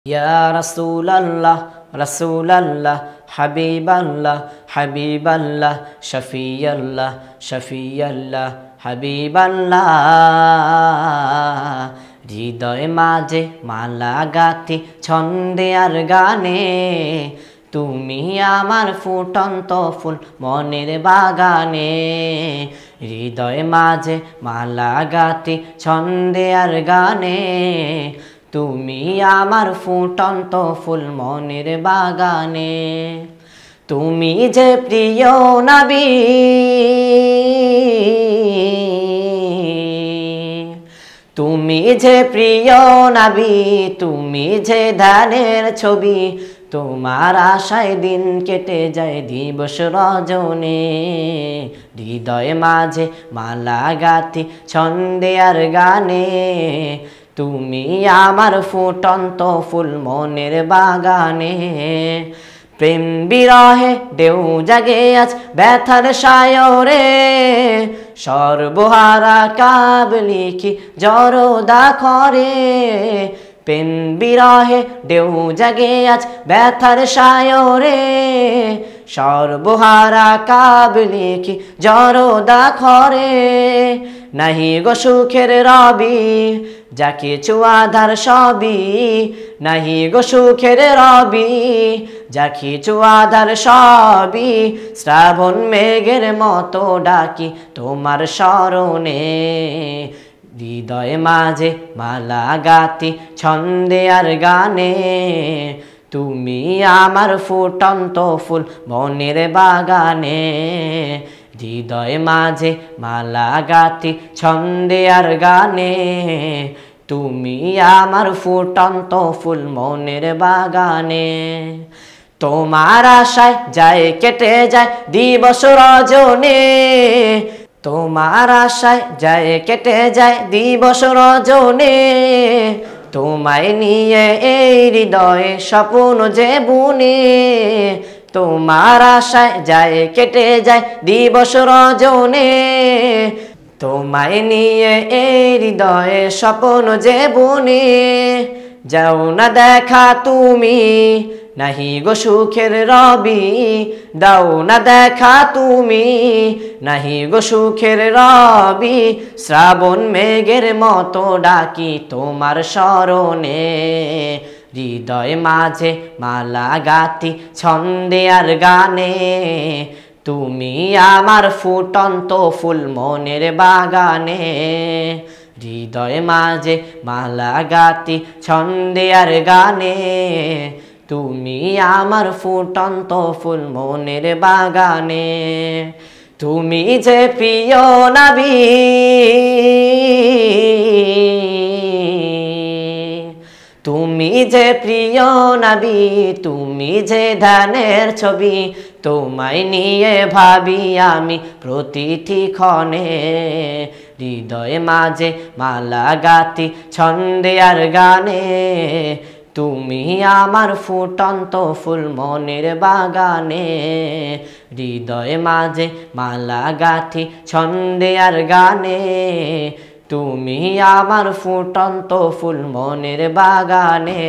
ইয়া রাসূলাল্লাহ রাসূলাল্লাহ হাবিবাল্লাহ হাবিবাল্লাহ শফিয়াল্লাহ শফিয়াল্লাহ হাবিবাল্লাহ হৃদয় মাঝে মালা গাঁথি ছন্দে আর গানে তুমি আমার ফুটন্ত ফুল মনের বাগানে হৃদয় মাঝে মালা গাঁথি ছন্দে আর গানে তুমি আমার ফুটন্ত ফুল মনের বাগানে তুমি যে প্রিয় নবী তুমি যে প্রিয় নবী তুমি যে ধ্যানের ছবি তোমার আশায় দিন কেটে যায় দিবস রজনে হৃদয় মাঝে মালা গাঁথি ছন্দে আর গানে তুমি আমার ফুটন্ত ফুল মনের বাগানে প্রেম বিরহে ঢেউ জাগে আজ ব্যথার সায়রে সর্বহারা কাবলিকি জড়দা করে প্রেম বিরহে ঢেউ জাগে আজ ব্যথার সায়রে সর্বহারা কাবলিকি জড়দা করে নাহি গো সুখের রবি যা কিছু আধার সবই নাহি গো সুখের রবি যা কিছু আধার সবই শ্রাবণ মেঘের মতো ডাকি তোমার স্মরণে হৃদয় মাঝে মালা গাঁথি ছন্দে আর গানে তুমি আমার ফুটন্ত ফুল মনের বাগানে হৃদয় মাঝে মালা গাঁথি ছন্দে আর গানে তুমি আমার ফুটন্ত ফুল মনের বাগানে তোমার আশায় যায় কেটে যায় দিবস রজনে তোমার আশায় যায় কেটে যায় দিবস রজনে তোমায় নিয়ে এই হৃদয়ে স্বপ্ন যে বুনে তোমার আশায় যায় কেটে যায় দিবস রজনে তোমায় নিয়ে এই হৃদয়ে স্বপ্ন যে বুনে যাও না দেখা তুমি নাহি গো সুখের রবি দাও না দেখা তুমি নাহি গো সুখের রবি শ্রাবণ মেঘের মতো ডাকি তোমার স্মরণে হৃদয় মাঝে মালা গাঁথি ছন্দে আর গানে তুমি আমার ফুটন্ত ফুল মনের বাগানে হৃদয় মাঝে মালা গাঁথি ছন্দে আর গানে তুমি আমার ফুটন্ত ফুল মনের বাগানে তুমি যে প্রিয় নবী তুমি যে প্রিয় নবী তুমি যে ধ্যানের ছবি তোমায় নিয়ে ভাবি আমি প্রতিটি ক্ষণে হৃদয় মাঝে মালা গাঁথি ছন্দে আর গানে তুমি আমার ফুটন্ত ফুল মনের বাগানে হৃদয় মাঝে মালা গাঁথি ছন্দে আর গানে তুমি আমার ফুটন্ত ফুল মনের বাগানে।